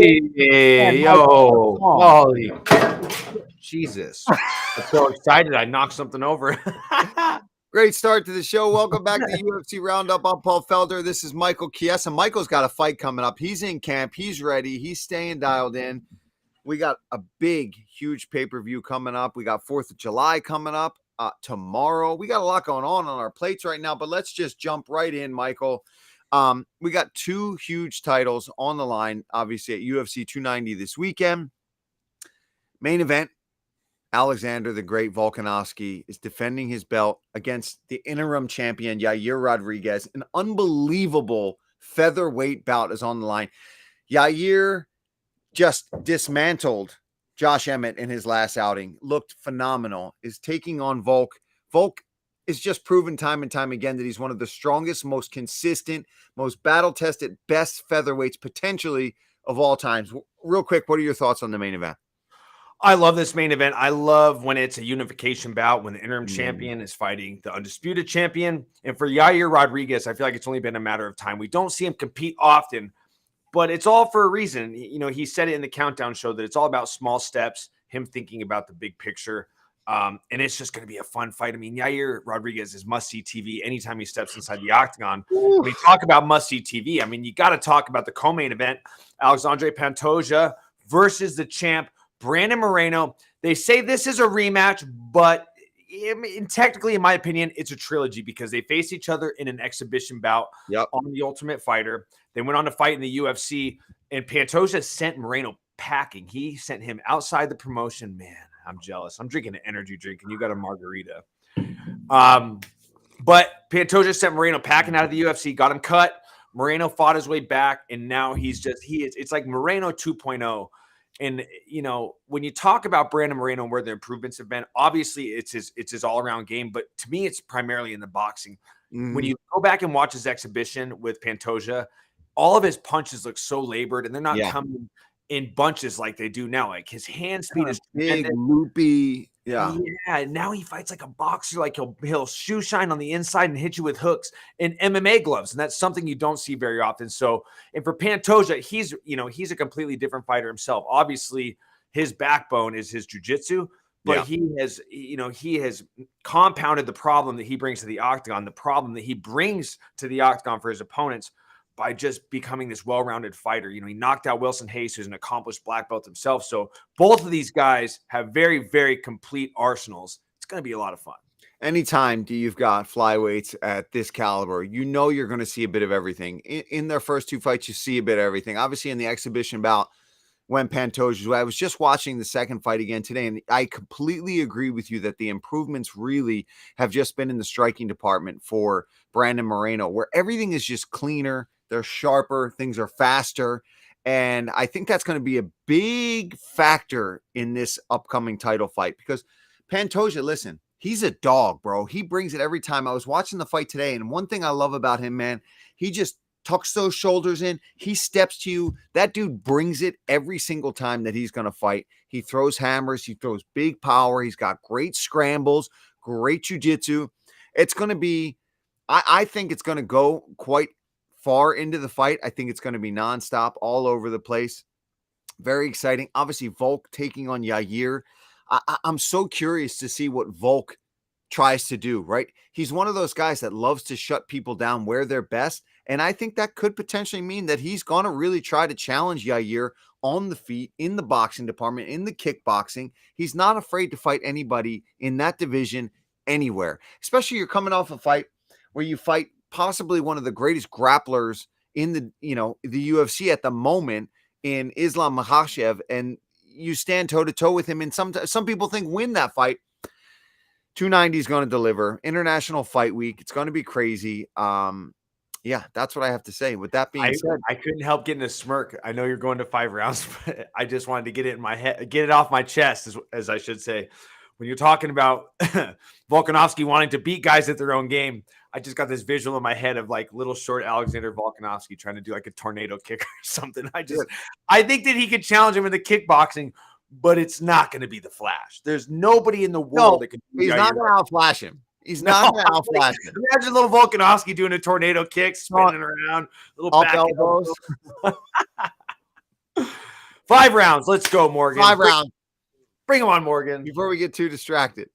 Hey, yo, holy Jesus. I'm so excited. I knocked something over. Great start to the show. Welcome back to UFC Roundup. I'm Paul Felder. This is Michael Chiesa. Michael's got a fight coming up. He's in camp. He's ready. He's staying dialed in. We got a big, huge pay-per-view coming up. We got 4th of July coming up tomorrow. We got a lot going on our plates right now, but let's just jump right in, Michael. We got two huge titles on the line, obviously, at UFC 290 this weekend. Main event, Alexander the Great Volkanovski is defending his belt against the interim champion, Yair Rodriguez. An unbelievable featherweight bout is on the line. Yair just dismantled Josh Emmett in his last outing. Looked phenomenal. Is taking on Volk. Volk is just proven time and time again that he's one of the strongest, most consistent, most battle-tested, best featherweights potentially of all times. Real quick, what are your thoughts on the main event? I love this main event. I love when it's a unification bout, when the interim champion is fighting the undisputed champion. And for Yair Rodriguez, I feel like it's only been a matter of time. We don't see him compete often, but it's all for a reason. You know, he said it in the Countdown show that it's all about small steps, him thinking about the big picture. And it's just going to be a fun fight. I mean, Yair Rodriguez is must-see TV anytime he steps inside the octagon. When we talk about must-see TV, I mean, you got to talk about the co-main event, Alexandre Pantoja versus the champ, Brandon Moreno. They say this is a rematch, but technically, in my opinion, it's a trilogy because they face each other in an exhibition bout on The Ultimate Fighter. They went on to fight in the UFC, and Pantoja sent Moreno packing. He sent him outside the promotion. Man, I'm jealous. I'm drinking an energy drink, and you got a margarita. But Pantoja sent Moreno packing out of the UFC, got him cut. Moreno fought his way back, and now it's like Moreno 2.0. And, you know, when you talk about Brandon Moreno and where the improvements have been, obviously it's his all-around game. But to me, it's primarily in the boxing. When you go back and watch his exhibition with Pantoja, all of his punches look so labored, and they're not coming in bunches like they do now. Like his hand speed is big, loopy. Yeah. Now he fights like a boxer. Like he'll shoe shine on the inside and hit you with hooks and MMA gloves, and that's something you don't see very often. So, and for Pantoja, he's a completely different fighter himself. Obviously, his backbone is his jiu-jitsu, but he has compounded the problem that he brings to the octagon, the problem that he brings to the octagon for his opponents, by just becoming this well-rounded fighter. You know, he knocked out Wilson Hayes, who's an accomplished black belt himself. So both of these guys have very, very complete arsenals. It's going to be a lot of fun. Anytime you've got flyweights at this caliber, you know you're going to see a bit of everything. In their first two fights, you see a bit of everything. Obviously, in the exhibition bout, when Pantoja, I was just watching the second fight again today, and I completely agree with you that the improvements really have just been in the striking department for Brandon Moreno, where everything is just cleaner. They're sharper, things are faster, and I think that's going to be a big factor in this upcoming title fight because Pantoja, listen, he's a dog, bro. He brings it every time. I was watching the fight today, and one thing I love about him, man, he just tucks those shoulders in. He steps to you. That dude brings it every single time that he's going to fight. He throws hammers. He throws big power. He's got great scrambles, great jiu-jitsu. It's going to be, I think it's going to go quite far into the fight. I think it's going to be nonstop all over the place. Very exciting. Obviously, Volk taking on Yair. I'm so curious to see what Volk tries to do, right? He's one of those guys that loves to shut people down where they're best. And I think that could potentially mean that he's going to really try to challenge Yair on the feet, in the boxing department, in the kickboxing. He's not afraid to fight anybody in that division anywhere, especially you're coming off a fight where you fight possibly one of the greatest grapplers in the UFC at the moment in Islam Makhachev, and you stand toe-to-toe with him, and some people think win that fight. 290 is going to deliver. International Fight Week. It's going to be crazy. Yeah, that's what I have to say. With that being said, I couldn't help getting a smirk. I know you're going to 5 rounds, but I just wanted to get it in my head, get it off my chest, as I should say. When you're talking about Volkanovski wanting to beat guys at their own game, I just got this visual in my head of like little short Alexander Volkanovski trying to do like a tornado kick or something. I think that he could challenge him in the kickboxing, but it's not going to be the Flash. There's nobody in the world that can. He's not going to outflash him. He's not going to outflash him. Imagine little Volkanovski doing a tornado kick, spinning around, little back elbows. 5 rounds. Let's go, Morgan. 5 rounds. Bring him on, Morgan. Before we get too distracted.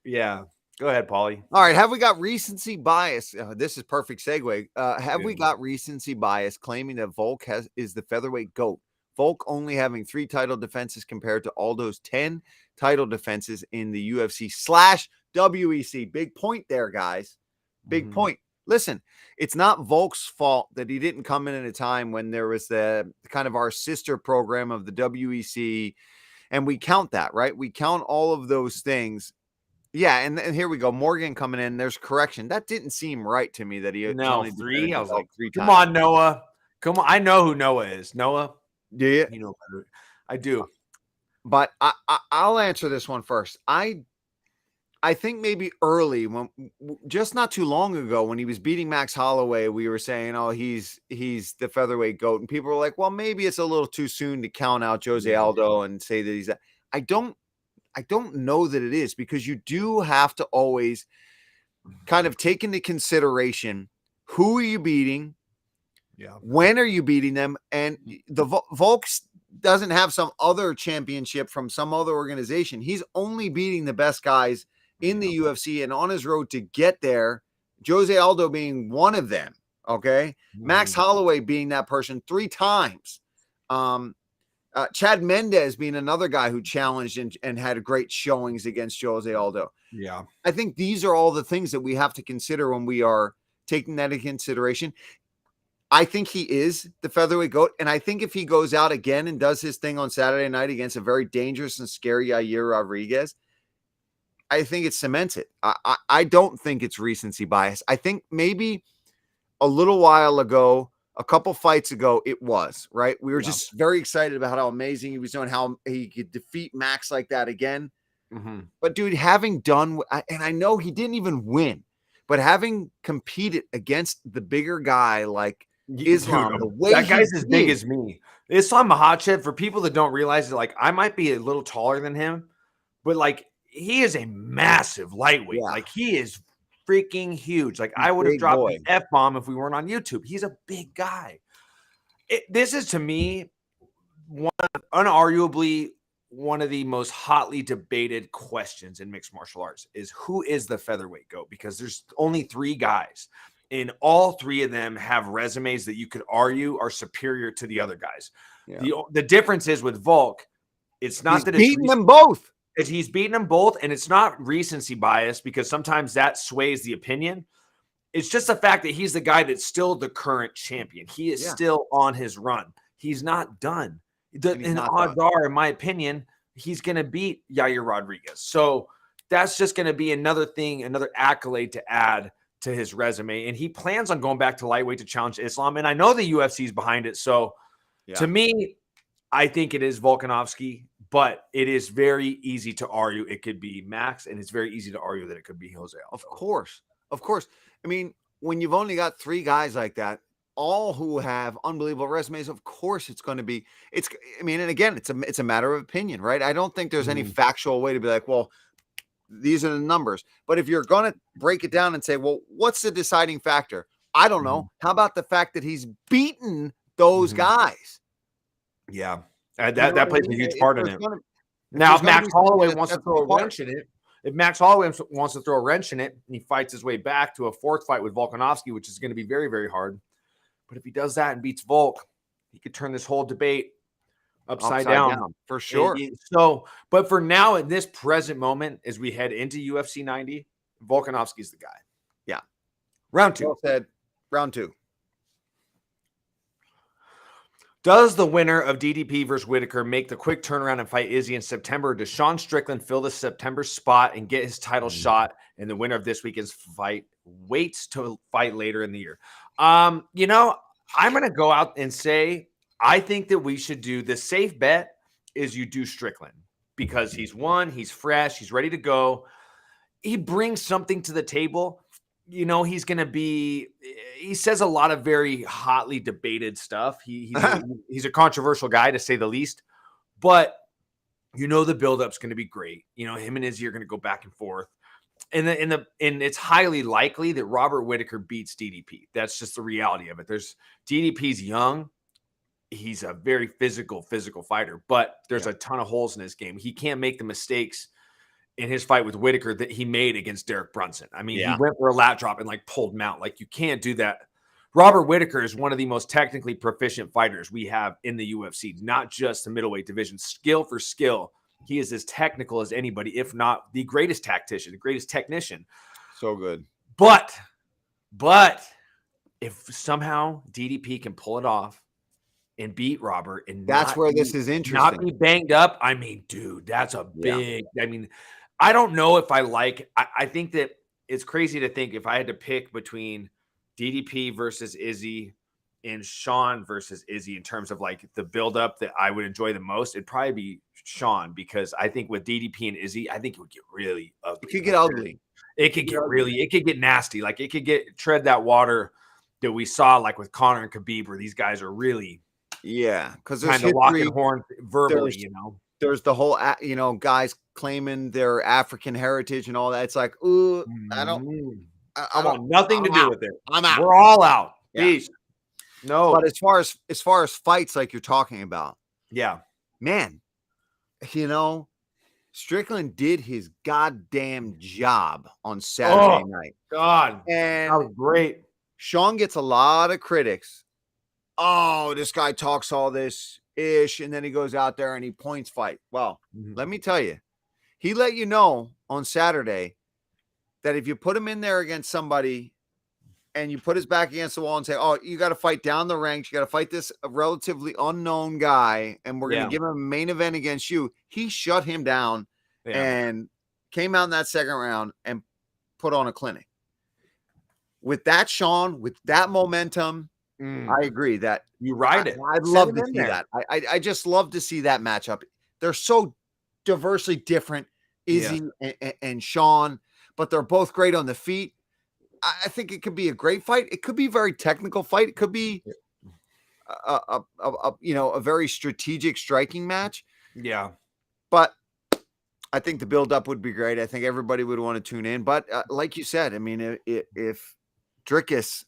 Yeah. Go ahead, Paulie. All right. Have we got recency bias? This is perfect segue. Have we got recency bias claiming that Volk is the featherweight GOAT? Volk only having 3 title defenses compared to Aldo's 10 title defenses in the UFC / WEC. Big point there, guys. Big point. Listen, it's not Volk's fault that he didn't come in at a time when there was the kind of our sister program of the WEC. And we count that, right? We count all of those things. Yeah, and here we go. Morgan coming in. There's correction. That didn't seem right to me that he only 3. I was like, 3 come times. on, Noah. Come on. I know who Noah is. Noah? Do you? You know, I do. But I'll answer this one first. I think maybe early, when just not too long ago, when he was beating Max Holloway, we were saying, "Oh, he's the featherweight GOAT," and people were like, "Well, maybe it's a little too soon to count out Jose Aldo and say that he's that." I don't know that it is, because you do have to always kind of take into consideration who are you beating, when are you beating them, and the Volks doesn't have some other championship from some other organization. He's only beating the best guys in the UFC, and on his road to get there, Jose Aldo being one of them. Okay. Max Holloway being that person 3 times. Chad Mendez being another guy who challenged and had great showings against Jose Aldo. Yeah. I think these are all the things that we have to consider when we are taking that into consideration. I think he is the featherweight GOAT. And I think if he goes out again and does his thing on Saturday night against a very dangerous and scary Yair Rodriguez, I think it cements it. I don't think it's recency bias. I think maybe a little while ago, a couple fights ago, it was, right? We were just very excited about how amazing he was doing, how he could defeat Max like that again. But dude, having done, and I know he didn't even win, but having competed against the bigger guy like Islam, the way that guy's as big as me. Islam Makhachev, for people that don't realize it, like I might be a little taller than him, but like he is a massive lightweight. Yeah. Like he is freaking huge. Like I would have dropped the F-bomb if we weren't on YouTube. He's a big guy. This is, to me, unarguably one of the most hotly debated questions in mixed martial arts is who is the featherweight GOAT? Because there's only 3 guys, and all 3 of them have resumes that you could argue are superior to the other guys. Yeah. The difference is with Volk, it's not that it's beating them both. He's beaten them both, and it's not recency bias, because sometimes that sways the opinion. It's just the fact that he's the guy that's still the current champion. He is still on his run. He's not done. And odds are, in my opinion, he's going to beat Yair Rodriguez. So that's just going to be another thing, another accolade to add to his resume. And he plans on going back to lightweight to challenge Islam. And I know the UFC is behind it. So to me, I think it is Volkanovski, but it is very easy to argue it could be Max, and it's very easy to argue that it could be Jose Aldo. Of course. I mean, when you've only got 3 guys like that, all who have unbelievable resumes, of course it's going to be, and again, it's a matter of opinion, right? I don't think there's any factual way to be like, well, these are the numbers. But if you're going to break it down and say, well, what's the deciding factor? I don't know. How about the fact that he's beaten those guys? Yeah. That plays a huge part in it. Now, if Max Holloway wants to throw a wrench in it, and he fights his way back to a 4th fight with Volkanovski, which is going to be very, very hard. But if he does that and beats Volk, he could turn this whole debate upside down for sure. But for now, in this present moment, as we head into UFC 90, Volkanovski's the guy. Yeah. Round 2. Well said. Round 2. Does the winner of DDP versus Whitaker make the quick turnaround and fight Izzy in September? Does Sean Strickland fill the September spot and get his title shot? And the winner of this weekend's fight waits to fight later in the year. I'm going to go out and say, I think that we should do the safe bet is you do Strickland, because he's won, he's fresh, he's ready to go. He brings something to the table. He's going to be, he says a lot of very hotly debated stuff. He's a controversial guy, to say the least, but the buildup's going to be great. Him and Izzy are going to go back and forth. And it's highly likely that Robert Whitaker beats DDP. That's just the reality of it. DDP's young. he's a very physical fighter, but there's Yeah. a ton of holes in his game. He can't make the mistakes in his fight with Whitaker that he made against Derek Brunson. I mean, he Yeah. went for a lat drop and like pulled him out. Like, you can't do that. Robert Whitaker is one of the most technically proficient fighters we have in the UFC, not just the middleweight division. Skill for skill, he is as technical as anybody, if not the greatest tactician, the greatest technician. So good. But if somehow DDP can pull it off and beat Robert, and That's where this is not interesting. be banged up, I mean, dude, that's a big. I mean, I don't know if I like. I think that it's crazy to think if I had to pick between DDP versus Izzy and Sean versus Izzy in terms of like the buildup that I would enjoy the most, it'd probably be Sean, because I think with DDP and Izzy, I think it would get really ugly. It could get ugly. It could get really, it could get nasty. Like, it could tread that water that we saw like with Conor and Khabib, where these guys are really because there's kind of locking history. horns verbally, There's the whole, guys claiming their African heritage and all that. It's like, ooh, I want nothing to do with it. I'm out. We're all out. Yeah. Peace. No. But as far as fights like you're talking about, yeah, man, Strickland did his goddamn job on Saturday night. God, and that was great. Sean gets a lot of critics. Oh, this guy talks all this ish, and then he goes out there and he points fight. Well, let me tell you, he let you know on Saturday that if you put him in there against somebody and you put his back against the wall and say, oh, you got to fight down the ranks, you got to fight this relatively unknown guy, and we're going to give him a main event against you, he shut him down and came out in that second round and put on a clinic. With that, Sean, with that momentum, I agree that you ride it. I'd love to see that. I just love to see that matchup. They're so diversely different, Izzy and Sean, but they're both great on the feet. I think it could be a great fight. It could be a very technical fight. It could be a very strategic striking match. Yeah. But I think the build-up would be great. I think everybody would want to tune in. But like you said, I mean, if Dricus,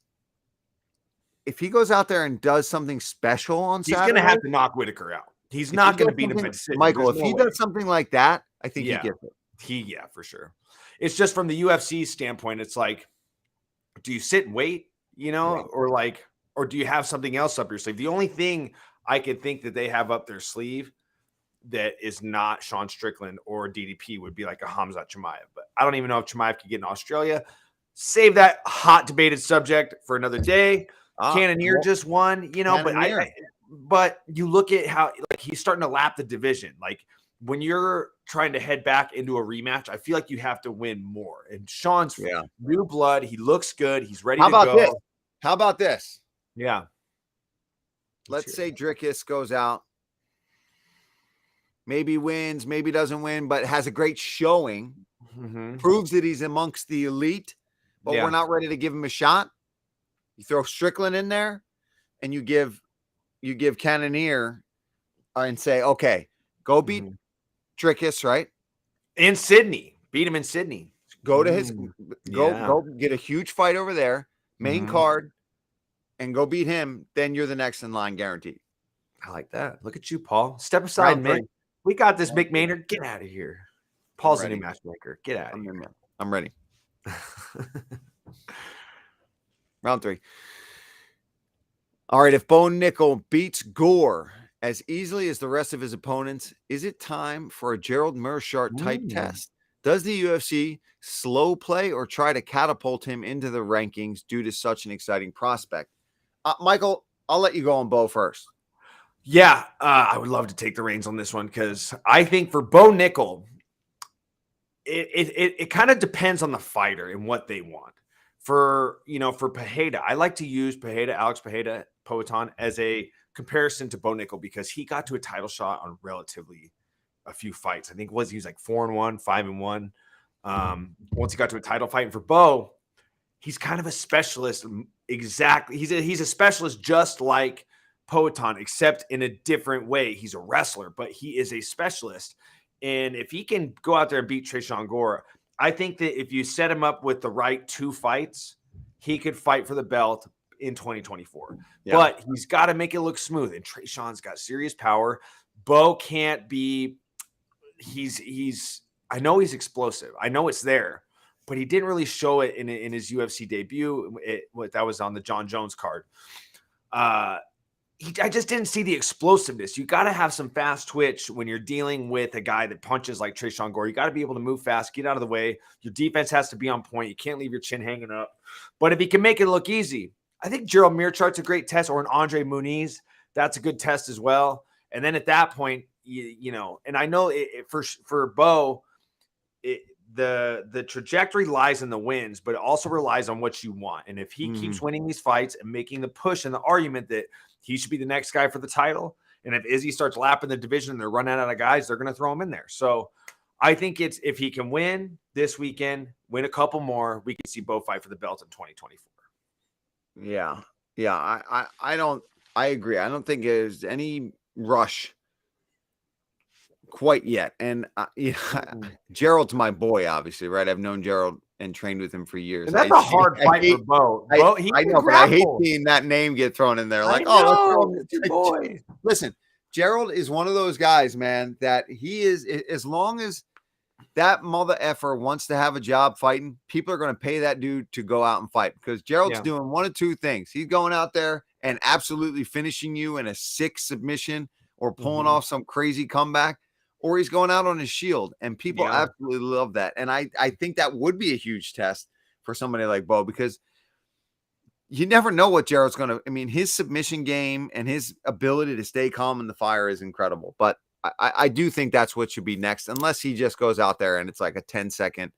if he goes out there and does something special on Saturday, he's going to have to knock Whitaker out. He's not going to beat him by decision. Michael, if he does something like that, I think he gets it. Yeah, for sure. It's just from the UFC standpoint, it's like, do you sit and wait, or do you have something else up your sleeve? The only thing I could think that they have up their sleeve that is not Sean Strickland or DDP would be like a Khamzat Chimaev. But I don't even know if Chimaev could get in Australia. Save that hot debated subject for another day. Cannonier just won, but you look at how he's starting to lap the division. Like, when you're trying to head back into a rematch, I feel like you have to win more. And Sean's new blood. He looks good. He's ready to go. How about this? Yeah. Let's say Dricus goes out, maybe wins, maybe doesn't win, but has a great showing, proves that he's amongst the elite, but we're not ready to give him a shot. You throw Strickland in there and you give Cannonier and say, okay, go beat Dricus, right? In Sydney. Beat him in Sydney. Go to go get a huge fight over there, main card, and go beat him. Then you're the next in line, guaranteed. I like that. Look at you, Paul. Step aside, man. We got this, Mick Maynard. Get out of here. Paul's a new matchmaker. Get out of here. I'm ready. Round 3. All right, if Bo Nickal beats Gore as easily as the rest of his opponents, is it time for a Gerald Meerschaert type test? Does the UFC slow play or try to catapult him into the rankings due to such an exciting prospect? Michael, I'll let you go on Bo first. Yeah, I would love to take the reins on this one, because I think for Bo Nickal, it kind of depends on the fighter and what they want. For Pereira, I like to use Alex Pereira Poatan as a comparison to Bo Nickal, because he got to a title shot on relatively a few fights. I think he was like 4-1, 5-1. Once he got to a title fight. And for Bo, he's kind of a specialist. Exactly. He's a specialist just like Poatan, except in a different way. He's a wrestler, but he is a specialist. And if he can go out there and beat Tresean Gore, I think that if you set him up with the right 2 fights, he could fight for the belt in 2024. Yeah. But he's got to make it look smooth. And Trayshawn's got serious power. Bo can't be. I know he's explosive. I know it's there, but he didn't really show it in his UFC debut. That was on the John Jones card. I just didn't see the explosiveness. You got to have some fast twitch when you're dealing with a guy that punches like Tresean Gore. You got to be able to move fast, get out of the way. Your defense has to be on point. You can't leave your chin hanging up. But if he can make it look easy, I think Gerald Mearchart's a great test, or an Andre Muniz. That's a good test as well. And then at that point, you know, and I know for Bo, the trajectory lies in the wins, but it also relies on what you want. And if he keeps winning these fights and making the push and the argument that he should be the next guy for the title, and if Izzy starts lapping the division and they're running out of guys, they're going to throw him in there. So I think if he can win this weekend, win a couple more, we can see Bo fight for the belt in 2024. Yeah. I agree. I don't think there's any rush quite yet. And Gerald's my boy, obviously, right? I've known Gerald and trained with him for years. And that's a hard fight for Bo. I know, but I hate seeing that name get thrown in there. Like, let's throw boy. Listen, Gerald is one of those guys, man, that he is, as long as that mother effer wants to have a job fighting, people are going to pay that dude to go out and fight, because Gerald's doing one of two things. He's going out there and absolutely finishing you in a sick submission or pulling off some crazy comeback, or he's going out on his shield, and people absolutely love that. And I think that would be a huge test for somebody like Bo, because you never know what Gerald's going to, I mean, his submission game and his ability to stay calm in the fire is incredible. But I do think that's what should be next, unless he just goes out there and it's like a 10-second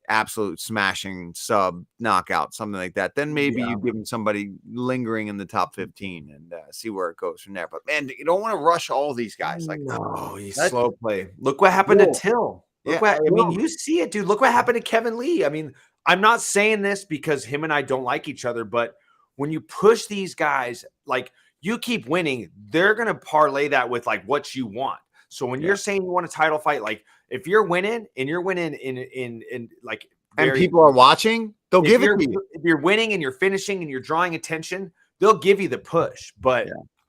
absolute smashing sub knockout, something like that. Then maybe you give him somebody lingering in the top 15 and see where it goes from there. But man, you don't want to rush all these guys. Like, no, he's slow play. Look what happened to Till. You see it, dude. Look what happened to Kevin Lee. I mean, I'm not saying this because him and I don't like each other, but when you push these guys, like, you keep winning, they're going to parlay that with like what you want. So when you're saying you want a title fight, like if you're winning and you're winning in like, and people are watching, they'll give it to you. If you're winning and you're finishing and you're drawing attention, they'll give you the push. But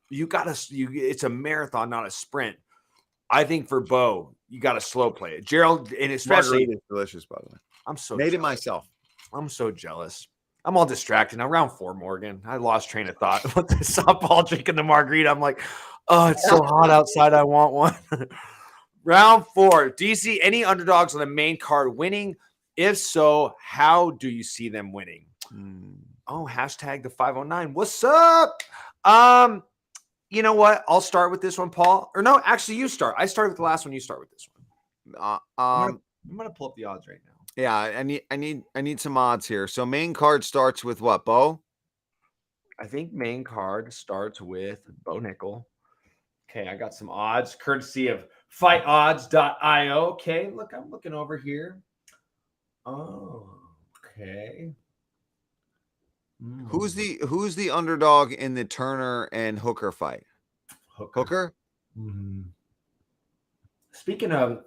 you got to, it's a marathon, not a sprint. I think for Bo, you got to slow play it. Gerald, and especially, it's delicious, by the way. I'm so made jealous. It myself. I'm so jealous. I'm all distracted now. Round 4, Morgan. I lost train of thought with the softball drinking the margarita. I'm like, oh, it's so hot outside. I want one. Round 4. Do you see any underdogs on the main card winning? If so, how do you see them winning? Oh, hashtag the 509. What's up? You know what? I'll start with this one, Paul. Or no, actually, you start. I started with the last one. You start with this one. I'm gonna pull up the odds right now. Yeah, I need some odds here. So main card starts with what, Bo? I think main card starts with Bo Nickal. Okay, I got some odds courtesy of fightodds.io. Okay, look, I'm looking over here. Oh, okay. Who's the underdog in the Turner and Hooker fight? Hooker? Speaking of,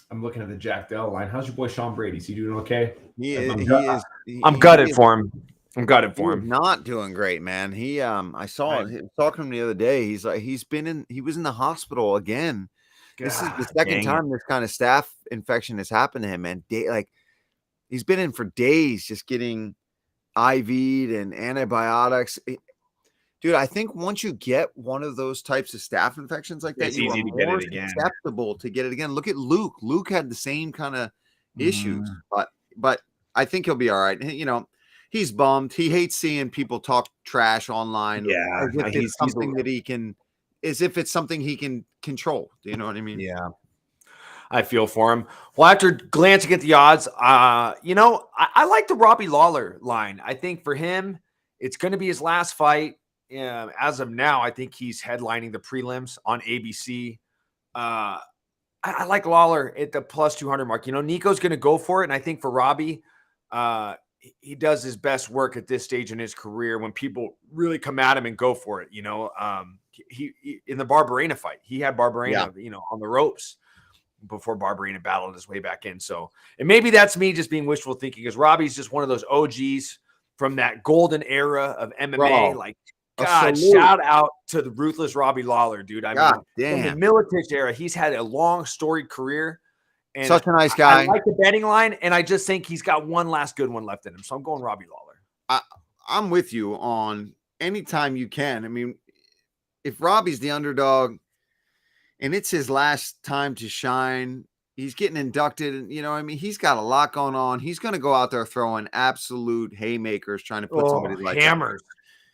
I'm looking at the Jack Dell line. How's your boy Sean Brady? Is he doing okay? I'm gutted for him. I'm gutted for him. Not doing great, man. I saw talking to him the other day. He's like, he was in the hospital again. This is the second time this kind of staph infection has happened to him, man. He's been in for days just getting IV'd and antibiotics. Dude, I think once you get one of those types of staph infections like that, it's easy to get it again. Susceptible to get it again. Look at Luke. Luke had the same kind of issues, but I think he'll be all right. He's bummed. He hates seeing people talk trash online. Yeah, as if it's something that he can, as if it's something he can control. Do you know what I mean? Yeah. I feel for him. Well, after glancing at the odds, I like the Robbie Lawler line. I think for him, it's going to be his last fight. As of now, I think he's headlining the prelims on ABC. I like Lawler at the plus 200 mark. Nico's going to go for it. And I think for Robbie, he does his best work at this stage in his career when people really come at him and go for it. He in the Barberena fight, he had Barberena, on the ropes before Barberena battled his way back in. So, and maybe that's me just being wishful thinking, because Robbie's just one of those OGs from that golden era of MMA. Bro, Like, a God, salute. shout out to the ruthless Robbie Lawler, dude. I God mean, from the damn. Miletich era, he's had a long storied career. And Such a nice I guy. like the betting line, and I just think he's got one last good one left in him. So I'm going Robbie Lawler. I'm with you on anytime you can. I mean, if Robbie's the underdog and it's his last time to shine, he's getting inducted, and I mean, he's got a lot going on. He's going to go out there throwing absolute haymakers, trying to put somebody like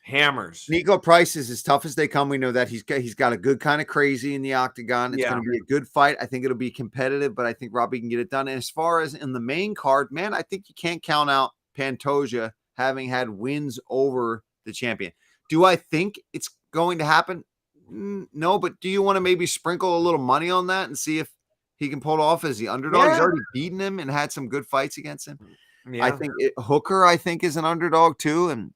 hammers. Nico Price is as tough as they come. We know that he's got a good kind of crazy in the octagon. It's going to be a good fight. I think it'll be competitive, but I think Robbie can get it done. And as far as in the main card, man, I think you can't count out Pantoja having had wins over the champion. Do I think it's going to happen? No, but do you want to maybe sprinkle a little money on that and see if he can pull it off as the underdog? He's already beaten him and had some good fights against him. I think Hooker, I think, is an underdog too. And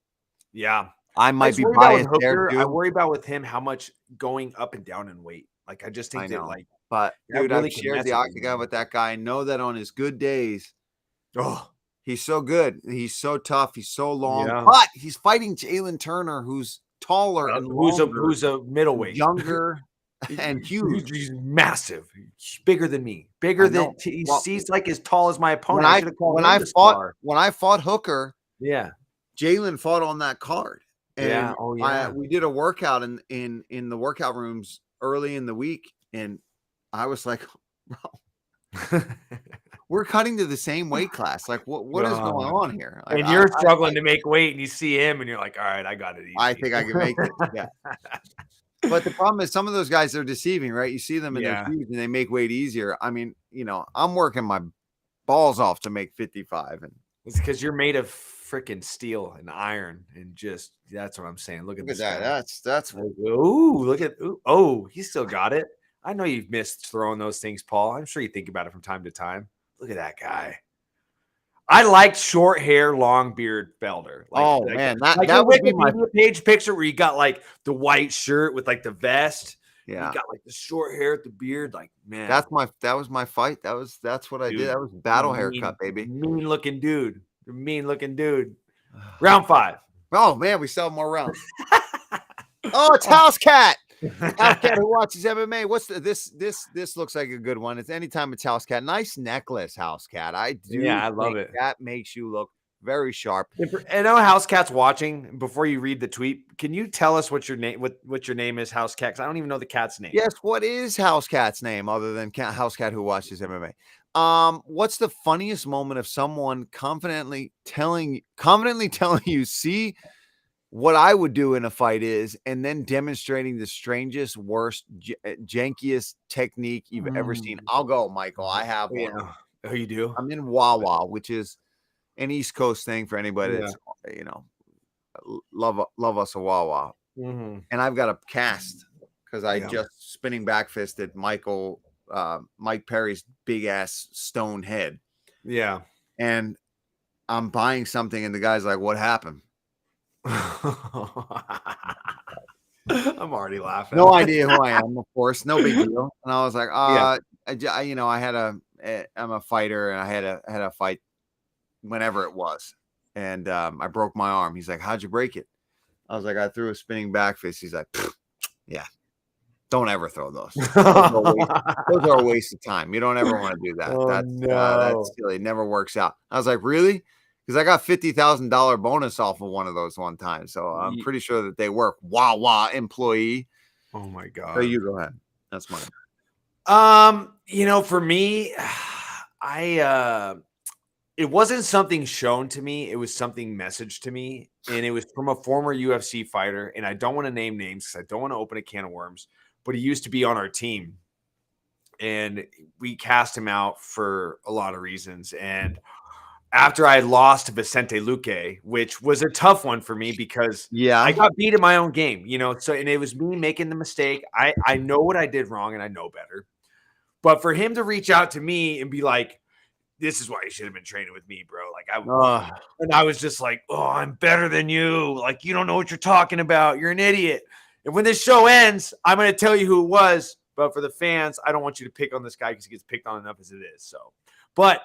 I might be biased there too. I worry about with him how much going up and down in weight. Like, I just think but dude, I've shared the octagon with that guy. I know that on his good days, he's so good. He's so tough. He's so long. But he's fighting Jalen Turner, who's taller and who's a middleweight, younger and huge. He's massive. He's bigger than me. He's like as tall as my opponent. When I fought Hooker, Jalen fought on that card. And we did a workout in the workout rooms early in the week, and I was like, bro, we're cutting to the same weight class. Like, what is going on here? Like, and you're struggling to make weight, and you see him, and you're like, all right, I got it easy. I think I can make it. Yeah. But the problem is some of those guys are deceiving, right? You see them and they're huge and they make weight easier. I mean, I'm working my balls off to make 55. And it's because you're made of freaking steel and iron, and that's what I'm saying. Look at that. That's he still got it. I know you've missed throwing those things, Paul. I'm sure you think about it from time to time. Look at that guy. I liked short hair, long beard Felder. Man, that would be my page picture where you got like the white shirt with like the vest. Yeah, you got like the short hair, the beard. Like, man, that was my fight. That's what I did. That was battle haircut, baby. Mean looking dude. Round 5. Oh man, we still have more rounds. It's House Cat. House Cat who watches MMA. What's this looks like a good one. It's anytime it's House Cat. Nice necklace, House Cat. I love it. That makes you look very sharp. I know House Cat's watching. Before you read the tweet, can you tell us what your name is, House Cat? Because I don't even know the cat's name. Yes, what is House Cat's name other than House Cat who watches MMA? What's the funniest moment of someone confidently telling you, see what I would do in a fight is, and then demonstrating the strangest, worst, jankiest technique you've ever seen? I'll go, Michael. I have one. Oh, you do? I'm in Wawa, which is an East Coast thing for anybody that's, love us a Wawa. Mm-hmm. And I've got a cast because I just spinning back fisted Mike Perry's big ass stone head. Yeah. And I'm buying something, and the guy's like, "What happened?" I'm already laughing. No idea who I am, of course. No big deal. And I was like, I'm a fighter, and I had a fight whenever it was. And I broke my arm. He's like, "How'd you break it?" I was like, "I threw a spinning back fist." He's like, "Yeah, don't ever throw those. Those are a waste of time. You don't ever want to do that. That's silly. It never works out." I was like, "Really?" Because I got $50,000 bonus off of one of those one time. So I'm pretty sure that they work. Wawa employee. Oh my God. So you go ahead. That's mine. For me, it wasn't something shown to me. It was something messaged to me. And it was from a former UFC fighter. And I don't want to name names because I don't want to open a can of worms. But he used to be on our team. And we cast him out for a lot of reasons. And after I lost to Vicente Luque, which was a tough one for me because I got beat in my own game, so, and it was me making the mistake. I know what I did wrong and I know better, but for him to reach out to me and be like, "This is why you should have been training with me, bro." Like and I was just like, "Oh, I'm better than you. Like, you don't know what you're talking about. You're an idiot." And when this show ends, I'm going to tell you who it was, but for the fans, I don't want you to pick on this guy because he gets picked on enough as it is. So, but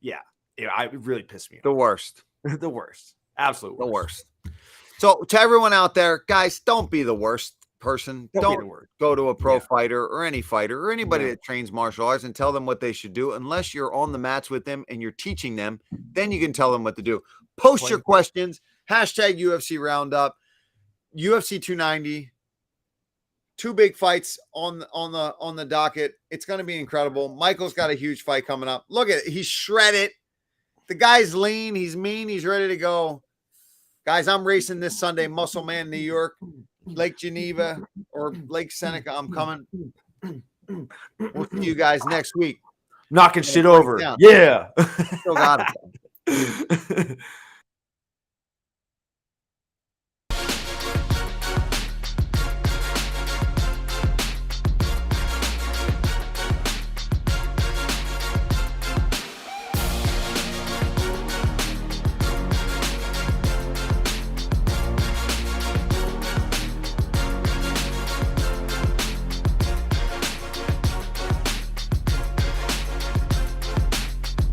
yeah. It really pissed me off. The worst. The worst. Absolute The worst. worst. So to everyone out there, guys, don't be the worst person. Don't be the worst. Go to a pro Yeah. fighter or any fighter or anybody Yeah. that trains martial arts and tell them what they should do. Unless you're on the mats with them and you're teaching them, then you can tell them what to do. Post your questions. Hashtag UFC Roundup. UFC 290. 2 big fights on the docket. It's going to be incredible. Michael's got a huge fight coming up. Look at it. He's shredded. The guy's lean. He's mean. He's ready to go. Guys, I'm racing this Sunday, Muscle Man, New York, Lake Geneva, or Lake Seneca. I'm coming. We'll see you guys next week. Knocking shit over. Yeah. Still got it.